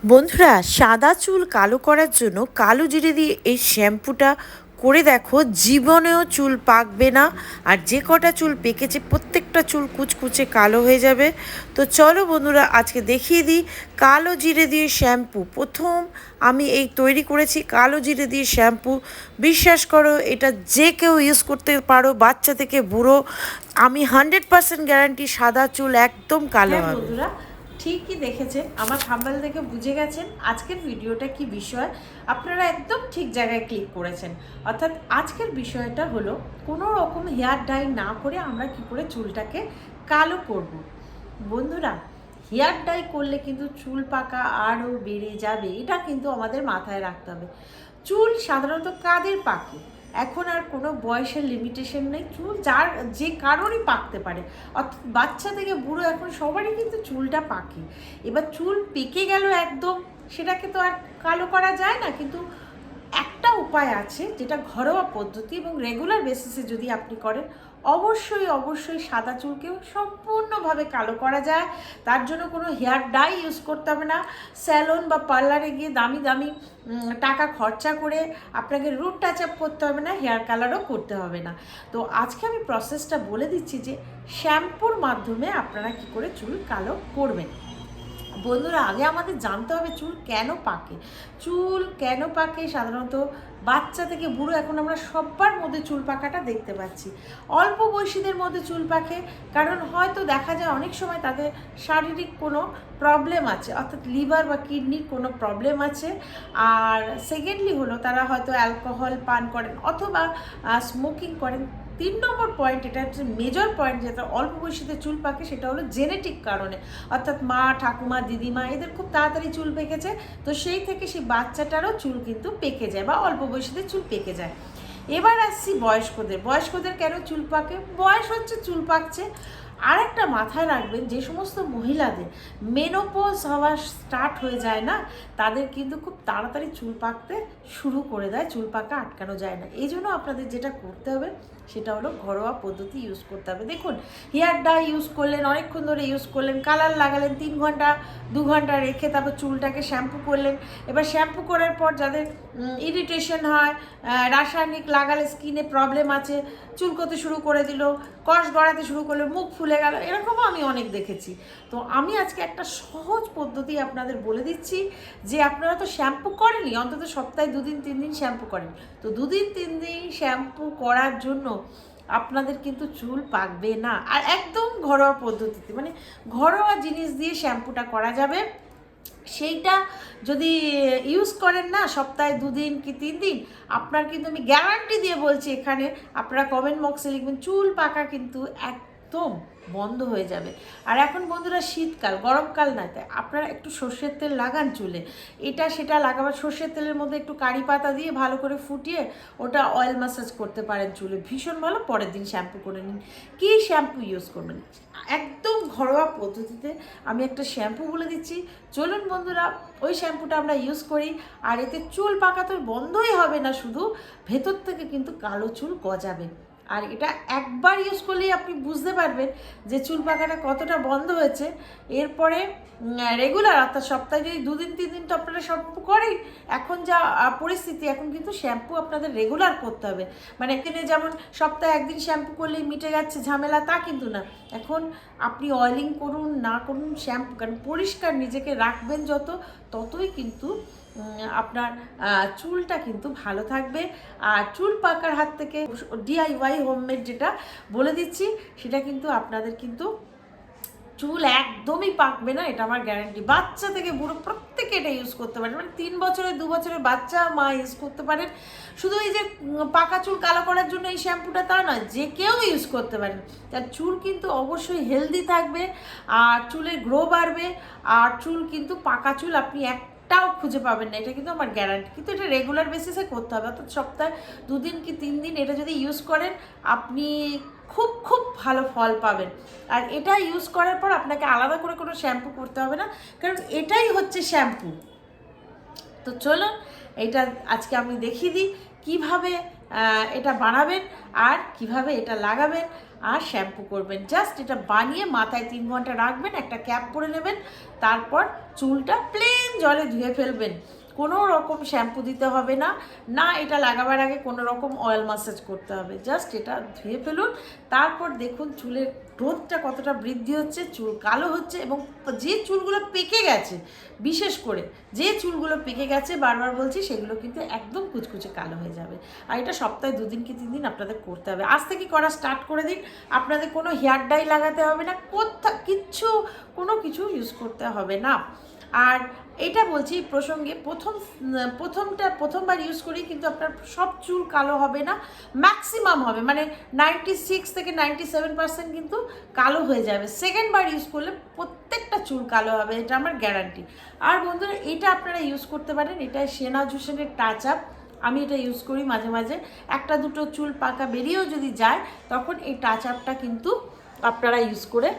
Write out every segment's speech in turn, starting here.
বন্ধুরা, সাদা চুল কালো করার জন্য কালো জিরে দিয়ে এই শ্যাম্পুটা করে দেখো, জীবনেও চুল পাকবে না। আর যে কটা চুল পেকেছে প্রত্যেকটা চুল কুচকুচে কালো হয়ে যাবে। তো চলো বন্ধুরা, আজকে দেখিয়ে দিই কালো জিরে দিয়ে শ্যাম্পু। প্রথম আমি এই তৈরি করেছি কালো জিরে দিয়ে শ্যাম্পু। বিশ্বাস করো, এটা যে কেউ ইউজ করতে পারো, বাচ্চা থেকে বুড়ো। আমি 100% গ্যারান্টি সাদা চুল একদম কালো হবে। বন্ধুরা, ঠিকই দেখেছেন, আমার থাম্বনেল দেখে বুঝে গেছেন আজকের ভিডিওটা কি বিষয়। আপনারা একদম ঠিক জায়গায় ক্লিক করেছেন। অর্থাৎ আজকের বিষয়টা হলো কোনো রকম হেয়ার ডাই না করে আমরা কি করে চুলটাকে কালো করব। বন্ধুরা, হেয়ার ডাই করলে কিন্তু চুল পাকা আরও বেড়ে যাবে, এটা কিন্তু আমাদের মাথায় রাখতে হবে। চুল সাধারণত কাদের পাকে? এখন আর কোনো বয়সের লিমিটেশন নেই, চুল যার যে কারোরই পাকতে পারে। অর্থাৎ বাচ্চা থেকে বুড়ো এখন সবারই কিন্তু চুলটা পাকে। এবার চুল পেকে গেল একদম, সেটাকে তো আর কালো করা যায় না, কিন্তু একটা উপায় আছে যেটা ঘরোয়া পদ্ধতি এবং রেগুলার বেসিসে যদি আপনি করেন, অবশ্যই অবশ্যই সাদা চুলকেও সম্পূর্ণভাবে কালো করা যায়। তার জন্য কোনো হেয়ার ডাই ইউজ করতে হবে না। স্যালন বা পার্লারে গিয়ে দামি দামি টাকা খরচা করে আপনাকে রুট টাচ আপ করতে হবে না, হেয়ার কালারও করতে হবে না। তো আজকে আমি প্রসেসটা বলে দিচ্ছি যে শ্যাম্পুর মাধ্যমে আপনারা কি করে চুল কালো করবেন। বন্ধুরা, আগে আমাদের জানতে হবে চুল কেন পাকে। চুল কেন পাকে? সাধারণত বাচ্চা থেকে বুড়ো এখন আমরা সবার মধ্যে চুল পাকাটা দেখতে পাচ্ছি। অল্প বয়সীদের মধ্যে চুল পাকে কারণ হয়তো দেখা যায় অনেক সময় তাদের শারীরিক কোনো প্রবলেম আছে, অর্থাৎ লিভার বা কিডনির কোনো প্রবলেম আছে। আর সেকেন্ডলি হলো তারা হয়তো অ্যালকোহল পান করেন অথবা স্মোকিং করেন। 3 নম্বর পয়েন্ট, এটা হচ্ছে মেজর পয়েন্ট, যেটা অল্প বয়সীতে চুল পাকে, সেটা হলো জেনেটিক কারণে। অর্থাৎ মা, ঠাকুমা, দিদিমা এদের খুব তাড়াতাড়ি চুল পেকেছে, তো সেই থেকে সেই বাচ্চাটারও চুল কিন্তু পেকে যায় বা অল্প বয়সীদের চুল পেকে যায়। এবার আসছি বয়স্কদের কেন চুল পাকে? বয়স হচ্ছে, চুল পাকছে। আরেকটা মাথায় রাখবেন, যে সমস্ত মহিলাদের মেনোপজ হওয়া স্টার্ট হয়ে যায় না, তাদের কিন্তু খুব তাড়াতাড়ি চুল পাকতে শুরু করে দেয়, চুল পাকা আটকানো যায় না। এই জন্য আপনাদের যেটা করতে হবে সেটা হলো ঘরোয়া পদ্ধতি ইউজ করতে হবে। দেখুন, হেয়ার ডাই ইউজ করলেন, অনেকক্ষণ ধরে ইউজ করলেন, কালার লাগালেন, 3 ঘন্টা 2 ঘন্টা রেখে তারপর চুলটাকে শ্যাম্পু করলেন। এবার শ্যাম্পু করার পর যাদের ইরিটেশন হয়, রাসায়নিক লাগালে স্কিনে প্রবলেম আছে, চুলকোতে শুরু করে দিল, কষ গড়াতে শুরু করলো, মুখ ফুলে গেল, এরকমও আমি অনেক দেখেছি। তো আমি আজকে একটা সহজ পদ্ধতি আপনাদের বলে দিচ্ছি, যে আপনারা তো শ্যাম্পু করেনই, অন্তত সপ্তাহে 2 দিন 3 দিন শ্যাম্পু করেন। তো 2 দিন 3 দিন শ্যাম্পু করার জন্য আপনাদের কিন্তু চুল পাকবে না। আর একদম ঘরোয়া পদ্ধতিতে, মানে ঘরোয়া জিনিস দিয়ে শ্যাম্পুটা করা যাবে। সেইটা যদি ইউজ করেন না সপ্তাহে 2 দিন কি 3 দিন, আপনার কিন্তু আমি গ্যারান্টি দিয়ে বলছি, এখানে আপনারা কমেন্ট বক্সে লিখবেন, চুল পাকা কিন্তু একদম বন্ধ হয়ে যাবে। আর এখন বন্ধুরা শীতকাল, গরমকাল না, তাই আপনারা একটু সর্ষের তেল লাগান চুলে। এটা সেটা লাগাবার, সর্ষের তেলের মধ্যে একটু কারি পাতা দিয়ে ভালো করে ফুটিয়ে ওটা অয়েল ম্যাসাজ করতে পারেন চুলে, ভীষণ ভালো। পরের দিন শ্যাম্পু করে নিন। কী শ্যাম্পু ইউজ করবেন? একদম ঘরোয়া পদ্ধতিতে আমি একটা শ্যাম্পু বলে দিচ্ছি, চলুন বন্ধুরা ওই শ্যাম্পুটা আমরা ইউজ করি। আর এতে চুল পাকা তো বন্ধই হবে না, শুধু ভেতর থেকে কিন্তু কালো চুল গজাবে। আর এটা একবার ইউজ করলেই আপনি বুঝতে পারবেন যে চুল পাকাটা কতটা বন্ধ হয়েছে। এরপরে রেগুলার, অর্থাৎ সপ্তাহে যদি 2 দিন 3 দিন তো আপনারা শ্যাম্পু করেই, এখন যা পরিস্থিতি, এখন কিন্তু শ্যাম্পু আপনাদের রেগুলার করতে হবে। মানে এখানে যেমন সপ্তাহে 1 দিন শ্যাম্পু করলেই মিটে যাচ্ছে ঝামেলা, তা কিন্তু না। এখন আপনি অয়েলিং করুন না করুন, শ্যাম্পু, কারণ পরিষ্কার নিজেকে রাখবেন যত, ততই কিন্তু আপনার চুলটা কিন্তু ভালো থাকবে। আর চুল পাকার হাত থেকে ডিআইওয়াই হোমমেড যেটা বলে দিচ্ছি, সেটা কিন্তু আপনাদের কিন্তু চুল একদমই পাকবে না, এটা আমার গ্যারান্টি। বাচ্চা থেকে বুড়ো প্রত্যেকে এটা ইউজ করতে পারেন, মানে 3 বছরের 2 বছরের বাচ্চা মা ইউজ করতে পারেন। শুধু এই যে পাকা চুল কালো করার জন্য এই শ্যাম্পুটা তা নয়, যে কেউ ইউজ করতে পারেন। তার চুল কিন্তু অবশ্যই হেলদি থাকবে, আর চুলের গ্রো বাড়বে, আর চুল কিন্তু পাকা চুল আপনি একটাও খুঁজে পাবেন না, এটা কিন্তু আমার গ্যারান্টি। কিন্তু এটা রেগুলার বেসিসে করতে হবে, অর্থাৎ সপ্তাহে 2 দিন কি 3 দিন এটা যদি ইউজ করেন, আপনি খুব খুব ভালো ফল পাবেন। আর এটা ইউজ করার পর আপনাকে আলাদা করে কোনো শ্যাম্পু করতে হবে না, কারণ এটাই হচ্ছে শ্যাম্পু। তো চলো, এটা আজকে আমি দেখিয়ে দিই কীভাবে এটা বানাবেন আর কিভাবে এটা লাগাবেন আর শ্যাম্পু করবেন। জাস্ট এটা বানিয়ে মাথায় 3 ঘন্টা রাখবেন, একটা ক্যাপ পরে নেবেন, তারপর চুলটা প্লেন জলে ধুয়ে ফেলবেন। কোনো রকম শ্যাম্পু দিতে হবে না, না এটা লাগাবার আগে কোনো রকম অয়েল ম্যাসাজ করতে হবে। জাস্ট এটা ধুয়ে ফেলুন, তারপর দেখুন চুলের গ্রোথটা কতটা বৃদ্ধি হচ্ছে, চুল কালো হচ্ছে। এবং যে চুলগুলো পেকে গেছে, বিশেষ করে যে চুলগুলো পেকে গেছে, বারবার বলছি, সেগুলো কিন্তু একদম কুচকুচে কালো হয়ে যাবে। আর এটা সপ্তাহে 2 দিন কি 3 দিন আপনাদের করতে হবে। আজ থেকে করা স্টার্ট করে দিন। আপনাদের কোনো হেয়ার ডাই লাগাতে হবে না, কোনো কিছু ইউজ করতে হবে না। আর এটা বলছি প্রসঙ্গে, প্রথমবার ইউজ করেই কিন্তু আপনার সব চুল কালো হবে না, ম্যাক্সিমাম হবে, মানে 96 থেকে 97% কিন্তু কালো হয়ে যাবে। সেকেন্ডবার ইউজ করলে প্রত্যেকটা চুল কালো হবে, এটা আমার গ্যারান্টি। আর বন্ধুরা, এটা আপনারা ইউজ করতে পারেন, এটা সেনা জুসেনের টাচ আপ। আমি এটা ইউজ করি মাঝে মাঝে, একটা দুটো চুল পাকা বেরিয়েও যদি যায়, তখন এই টাচ আপটা কিন্তু আপনারা ইউজ করে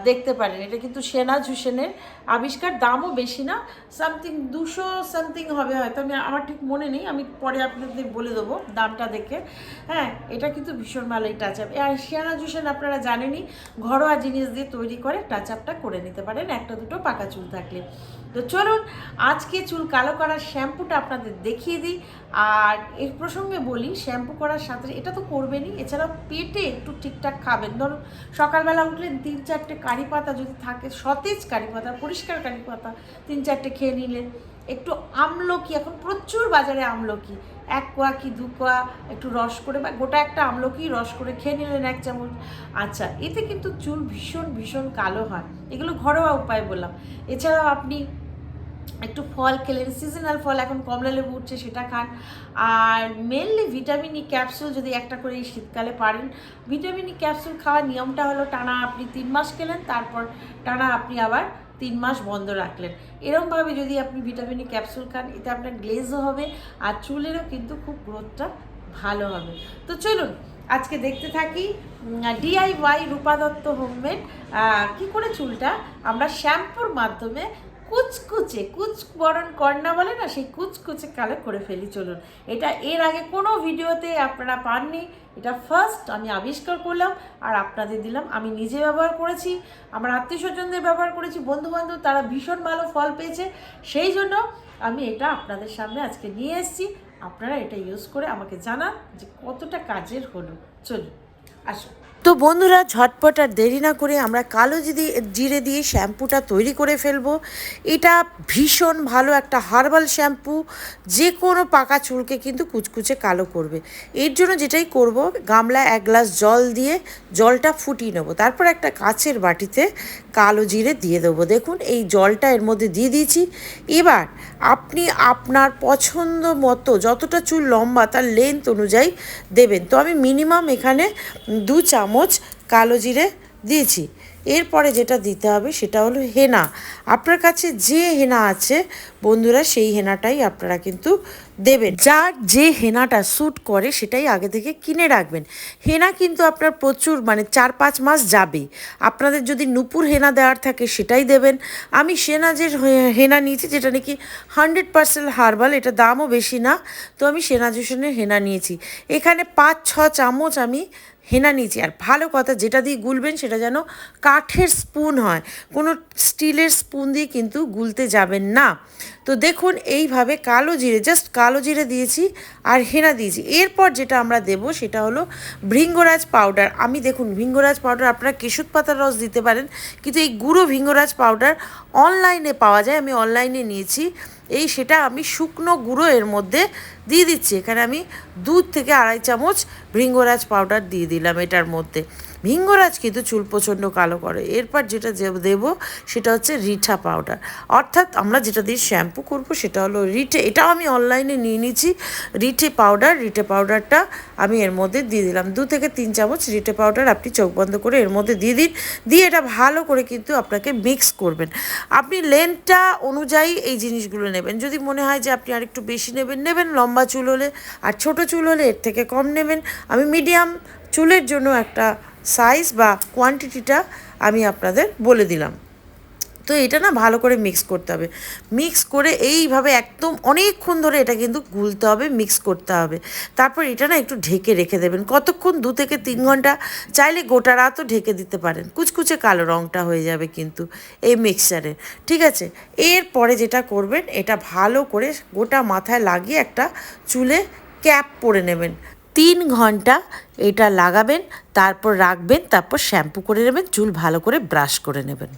দেখতে পারেন। এটা কিন্তু সেনা জুসেনের আবিষ্কার, দামও বেশি না, সামথিং 200 সামথিং হবে হয়তো, আমার ঠিক মনে নেই, আমি পরে আপনাদের বলে দেবো দামটা দেখে। হ্যাঁ, এটা কিন্তু ভীষণ ভালো এই টাচ আপ। আর সেনা জুসেন আপনারা জানেনই, ঘরোয়া জিনিস দিয়ে তৈরি করে টাচ আপটা করে নিতে পারেন একটা দুটো পাকা চুল থাকলে। তো চলুন আজকে চুল কালো করার শ্যাম্পুটা আপনাদের দেখিয়ে দিই। আর এর প্রসঙ্গে বলি, শ্যাম্পু করার সাথে এটা তো করবেনই, এছাড়াও পেটে একটু ঠিকঠাক খাবেন। ধরুন সকালবেলা উঠলেন, 3-4টে কারি পাতা যদি থাকে, সতেজ কারি পাতা, পরিষ্কার কারি পাতা 3-4টে খেয়ে নিলেন। একটু আমলকি, এখন প্রচুর বাজারে আমলকি, 1 কোয়া কি 2 কোয়া একটু রস করে, বা গোটা একটা আমলকি রস করে খেয়ে নিলেন 1 চামচ। আচ্ছা, এতে কিন্তু চুল ভীষণ ভীষণ কালো হয়। এগুলো ঘরোয়া উপায় বললাম। এছাড়াও আপনি একটু ফল খেলেন, সিজনাল ফল, এখন কমলা লেবু উঠছে, সেটা খান। আর মেনলি ভিটামিন ই ক্যাপসুল যদি একটা করে এই শীতকালে পারেন। ভিটামিন ই ক্যাপসুল খাওয়ার নিয়মটা হলো, টানা আপনি 3 মাস খেলেন, তারপর টানা আপনি আবার 3 মাস বন্ধ রাখলেন। এরকমভাবে যদি আপনি ভিটামিন ই ক্যাপসুল খান, এতে আপনার গ্লেজও হবে আর চুলেরও কিন্তু খুব গ্রোথটা ভালো হবে। তো চলুন আজকে দেখতে থাকি DIY রূপা দত্ত হোমমেড কী করে চুলটা আমরা শ্যাম্পুর মাধ্যমে কুচকুচে, কুচবরণ কর্ণা বলে না, সেই কুচকুচে কালো করে ফেলি। চলুন, এটা এর আগে কোনো ভিডিওতে আপনারা পাননি, এটা ফার্স্ট আমি আবিষ্কার করলাম আর আপনাদের দিলাম। আমি নিজে ব্যবহার করেছি, আমার আত্মীয় স্বজনদের ব্যবহার করেছি, বন্ধুবান্ধব, তারা ভীষণ ভালো ফল পেয়েছে, সেই জন্য আমি এটা আপনাদের সামনে আজকে নিয়ে এসেছি। আপনারা এটা ইউজ করে আমাকে জানান যে কতটা কাজের হলো। চলুন আসুন। তো বন্ধুরা, ঝটপট আর দেরি না করে আমরা কালো জিরে দিয়ে শ্যাম্পুটা তৈরি করে ফেলবো। এটা ভীষণ ভালো একটা হার্বাল শ্যাম্পু, যে কোনো পাকা চুলকে কিন্তু কুচকুচে কালো করবে। এর জন্য যেটাই করব, গামলায় 1 গ্লাস জল দিয়ে জলটা ফুটিয়ে নেবো, তারপর একটা কাচের বাটিতে কালো জিরে দিয়ে দেবো। দেখুন এই জলটা এর মধ্যে দিয়ে দিয়েছি। এবার আপনি আপনার পছন্দ মতো যতটা চুল লম্বা তার লেন্থ অনুযায়ী দেবেন। তো আমি মিনিমাম এখানে 2 চামচ কালো জিরে দিয়েছি। এরপরে যেটা দিতে হবে সেটা হলো হেনা। আপনার কাছে যে হেনা আছে বন্ধুরা, সেই হেনাটাই আপনারা কিন্তু দেবেন। যার যে হেনাটা স্যুট করে সেটাই আগে থেকে কিনে রাখবেন। হেনা কিন্তু আপনার প্রচুর, মানে 4-5 মাস যাবে। আপনাদের যদি নূপুর হেনা দেওয়ার থাকে সেটাই দেবেন। আমি সেনাজের হেনা নিয়েছি, যেটা নাকি 100% হার্বাল, এটা দামও বেশি না। তো আমি সেনা জুসেনের হেনা নিয়েছি। এখানে 5-6 চামচ আমি হেনা নিয়েছি। আর ভালো কথা, যেটা দিয়ে গুলবেন সেটা যেন কাঠের স্পুন হয়, কোনো স্টিলের স্পুন দিয়ে কিন্তু গুলতে যাবেন না। তো দেখুন এইভাবে কালো জিরে, জাস্ট কালো জিরে দিয়েছি আর হেনা দিয়েছি। এরপর যেটা আমরা দেব সেটা হলো ভৃঙ্গরাজ পাউডার। আমি দেখুন ভৃঙ্গরাজ পাউডার, আপনারা কেশুত পাতার রস দিতে পারেন, কিন্তু এই গুঁড়ো ভৃঙ্গরাজ পাউডার অনলাইনে পাওয়া যায়, আমি অনলাইনে নিয়েছি। সেটা আমি শুকনো গুঁড়ো এর মধ্যে দিয়ে দিচ্ছি। এখানে আমি 2 থেকে 2.5 চামচ ভৃঙ্গরাজ পাউডার দিয়ে দিলাম এটার মধ্যে। ভৃঙ্গরাজ কিন্তু চুল প্রচণ্ড কালো করে। এরপর যেটা দেব সেটা হচ্ছে রিঠা পাউডার, অর্থাৎ আমরা যেটা দিয়ে শ্যাম্পু করব সেটা হলো রিঠে। এটাও আমি অনলাইনে নিয়ে নিয়েছি, রিঠে পাউডার। রিঠে পাউডারটা আমি এর মধ্যে দিয়ে দিলাম 2 থেকে 3 চামচ রিঠে পাউডার। আপনি চোখ বন্ধ করে এর মধ্যে দিয়ে দিন, দিয়ে এটা ভালো করে কিন্তু আপনাকে মিক্স করবেন। আপনি লেন্থটা অনুযায়ী এই জিনিসগুলো নেবেন। যদি মনে হয় যে আপনি আরেকটু বেশি নেবেন, লম্বা চুল হলে, আর ছোট চুল হলে এর থেকে কম নেবেন। আমি মিডিয়াম চুলের জন্য একটা সাইজ বা কোয়ান্টিটিটা আমি আপনাদের বলে দিলাম। তো এটা না ভালো করে মিক্স করতে হবে। মিক্স করে এইভাবে একদম অনেকক্ষণ ধরে এটা কিন্তু গুলতে হবে, মিক্স করতে হবে। তারপর এটা না একটু ঢেকে রেখে দেবেন কতক্ষণ, 2 থেকে 3 ঘন্টা, চাইলে গোটা রাতও ঢেকে দিতে পারেন। কুচকুচে কালো রঙটা হয়ে যাবে কিন্তু এই মিক্সচারে, ঠিক আছে? এরপরে যেটা করবেন, এটা ভালো করে গোটা মাথায় লাগিয়ে একটা চুলে ক্যাপ পরে নেবেন। 3 ঘন্টা এটা লাগাবেন, তারপর রাখবেন, তারপর শ্যাম্পু করে নেবেন, চুল ভালো করে ব্রাশ করে নেবেন।